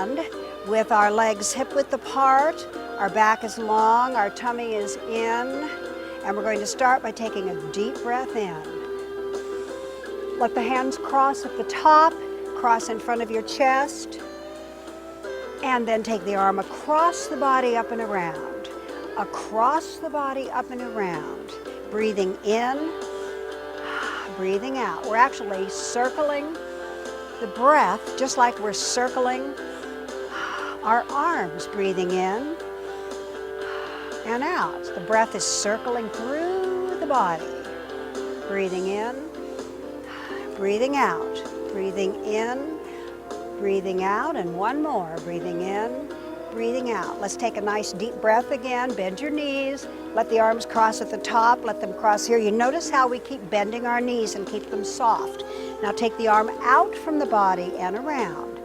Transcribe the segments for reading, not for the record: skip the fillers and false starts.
stand with our legs hip-width apart, our back is long, our tummy is in, and we're going to start by taking a deep breath in. Let the hands cross at the top, cross in front of your chest, and then take the arm across the body up and around. Across the body up and around. Breathing in, breathing out. We're actually circling the breath just like we're circling our arms. Breathing in and out. The breath is circling through the body. Breathing in, breathing out. Breathing in, breathing out, and one more. Breathing in, breathing out. Let's take a nice deep breath again. Bend your knees. Let the arms cross at the top. Let them cross here. You notice how we keep bending our knees and keep them soft. Now take the arm out from the body and around.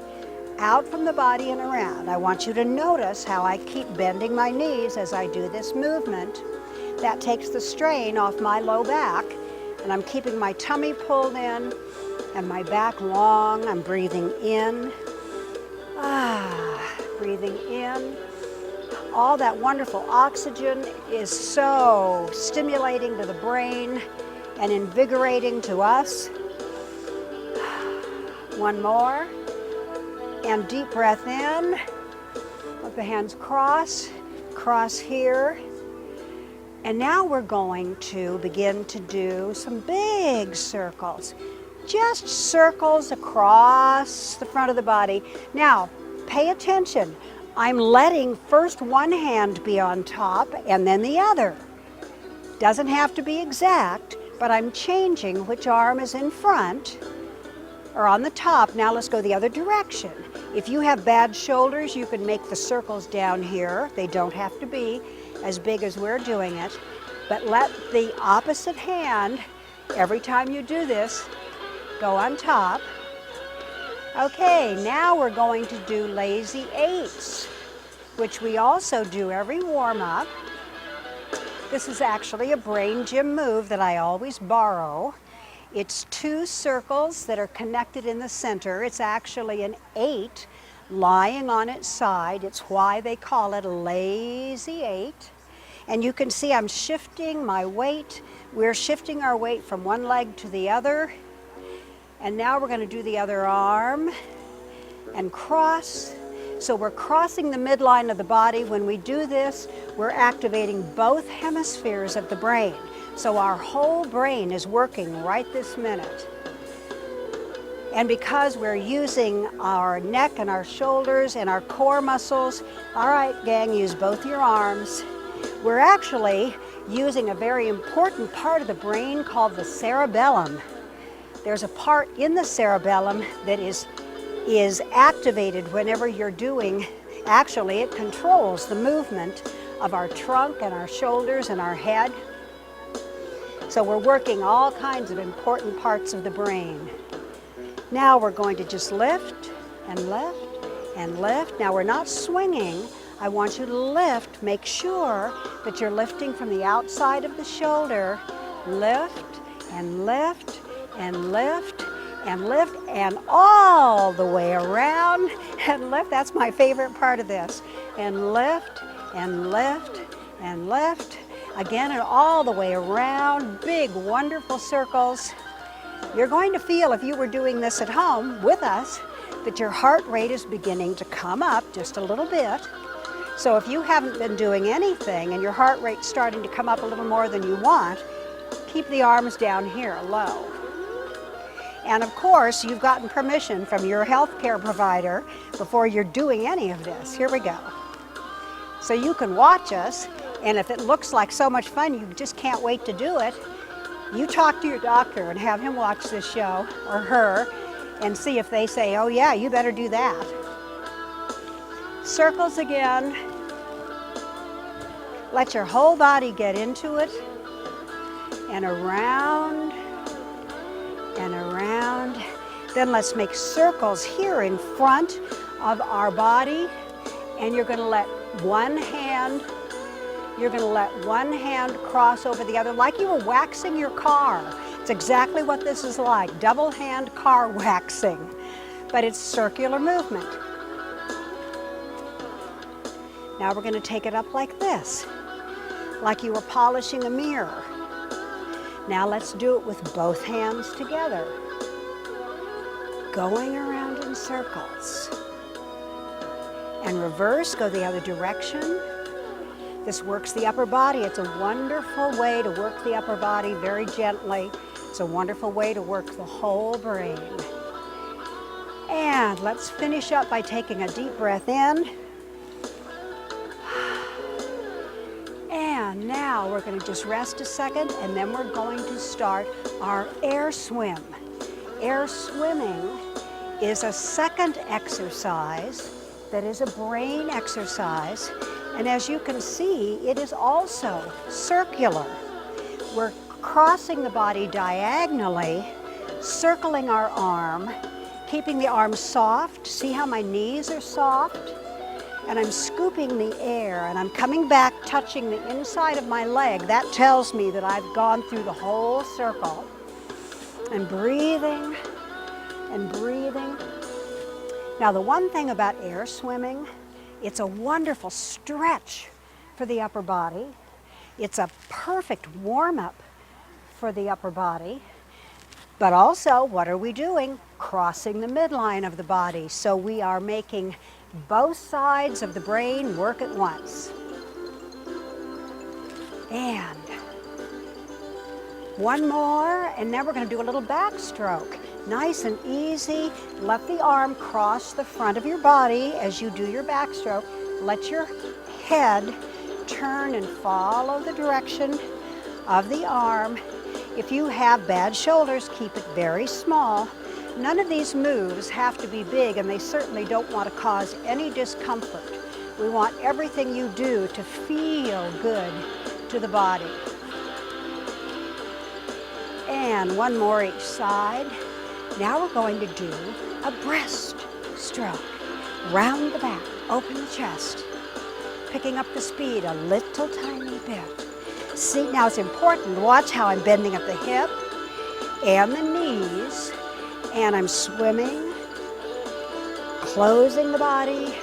Out from the body and around. I want you to notice how I keep bending my knees as I do this movement. That takes the strain off my low back, and I'm keeping my tummy pulled in and my back long. I'm breathing in. Breathing in. All that wonderful oxygen is so stimulating to the brain and invigorating to us. One more. And deep breath in. Let the hands cross. Cross here. And now we're going to begin to do some big circles. Just circles across the front of the body. Now, pay attention. I'm letting first one hand be on top and then the other. Doesn't have to be exact, but I'm changing which arm is in front or on the top. Now let's go the other direction. If you have bad shoulders, you can make the circles down here. They don't have to be as big as we're doing it, but let the opposite hand, every time you do this, go on top. Okay, now we're going to do lazy eights, which we also do every warm-up. This is actually a brain gym move that I always borrow. It's two circles that are connected in the center. It's actually an 8 lying on its side. It's why they call it a lazy 8. And you can see I'm shifting my weight. We're shifting our weight from one leg to the other. And now we're going to do the other arm and cross. So we're crossing the midline of the body. When we do this, we're activating both hemispheres of the brain. So our whole brain is working right this minute. And because we're using our neck and our shoulders and our core muscles, all right, gang, use both your arms. We're actually using a very important part of the brain called the cerebellum. There's a part in the cerebellum that is activated whenever you're doing, actually it controls the movement of our trunk and our shoulders and our head. So we're working all kinds of important parts of the brain. Now we're going to just lift and lift and lift. Now we're not swinging. I want you to lift. Make sure that you're lifting from the outside of the shoulder. Lift and lift and lift and lift and all the way around and lift. That's my favorite part of this. And lift and lift and lift. Again, and all the way around. Big, wonderful circles. You're going to feel, if you were doing this at home with us, that your heart rate is beginning to come up just a little bit. So if you haven't been doing anything and your heart rate's starting to come up a little more than you want, keep the arms down here low. And of course, you've gotten permission from your healthcare provider before you're doing any of this. Here we go. So you can watch us, and if it looks like so much fun, you just can't wait to do it, you talk to your doctor and have him watch this show, or her, and see if they say, oh yeah, you better do that. Circles again. Let your whole body get into it, and around, and around. Then let's make circles here in front of our body, and you're going to let one hand cross over the other like you were waxing your car. It's exactly what this is like, double hand car waxing, but it's circular movement. Now we're going to take it up like this, like you were polishing a mirror. Now let's do it with both hands together, going around in circles. And reverse, go the other direction. This works the upper body. It's a wonderful way to work the upper body very gently. It's a wonderful way to work the whole brain. And let's finish up by taking a deep breath in. And now we're going to just rest a second, and then we're going to start our air swim. Air swimming is a second exercise that is a brain exercise. And as you can see, it is also circular. We're crossing the body diagonally, circling our arm, keeping the arm soft. See how my knees are soft? And I'm scooping the air, and I'm coming back, touching the inside of my leg. That tells me that I've gone through the whole circle. And breathing and breathing. Now, the one thing about air swimming, it's a wonderful stretch for the upper body. It's a perfect warm-up for the upper body. But also, what are we doing? Crossing the midline of the body. So we are making both sides of the brain work at once. And one more, and then we're going to do a little backstroke. Nice and easy. Let the arm cross the front of your body as you do your backstroke. Let your head turn and follow the direction of the arm. If you have bad shoulders, keep it very small. None of these moves have to be big, and they certainly don't want to cause any discomfort. We want everything you do to feel good to the body. And one more each side. Now we're going to do a breast stroke. Round the back, open the chest, picking up the speed a little tiny bit. See, now it's important, watch how I'm bending at the hip and the knees, and I'm swimming, closing the body,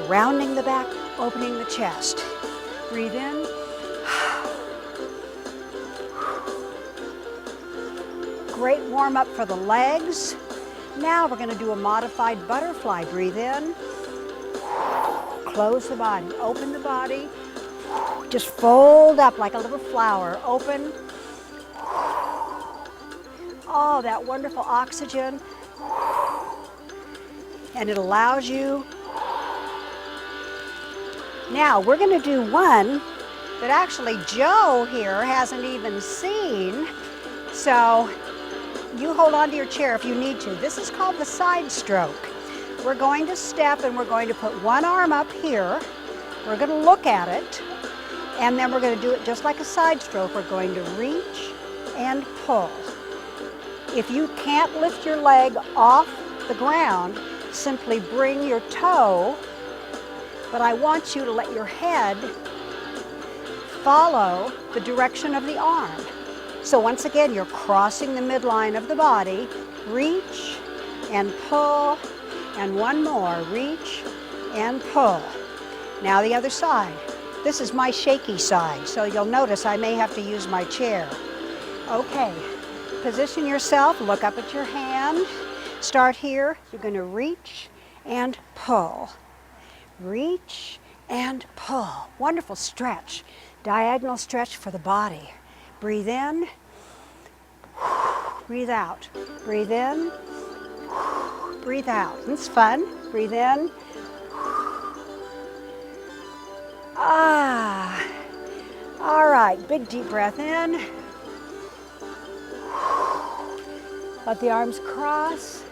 rounding the back, opening the chest. Breathe in. Great warm up for the legs. Now we're going to do a modified butterfly. Breathe in, close the body, open the body, just fold up like a little flower, open. Oh, that wonderful oxygen. And it allows you. Now we're going to do one that actually Joe here hasn't even seen. So you hold on to your chair if you need to. This is called the side stroke. We're going to step and we're going to put one arm up here. We're going to look at it, and then we're going to do it just like a side stroke. We're going to reach and pull. If you can't lift your leg off the ground, simply bring your toe, but I want you to let your head follow the direction of the arm. So once again, you're crossing the midline of the body, reach and pull, and one more, reach and pull. Now the other side. This is my shaky side, so you'll notice I may have to use my chair. Okay, position yourself, look up at your hand. Start here, you're going to reach and pull. Reach and pull. Wonderful stretch, diagonal stretch for the body. Breathe in, breathe out. Breathe in, breathe out. It's fun. Breathe in. All right, big deep breath in. Let the arms cross.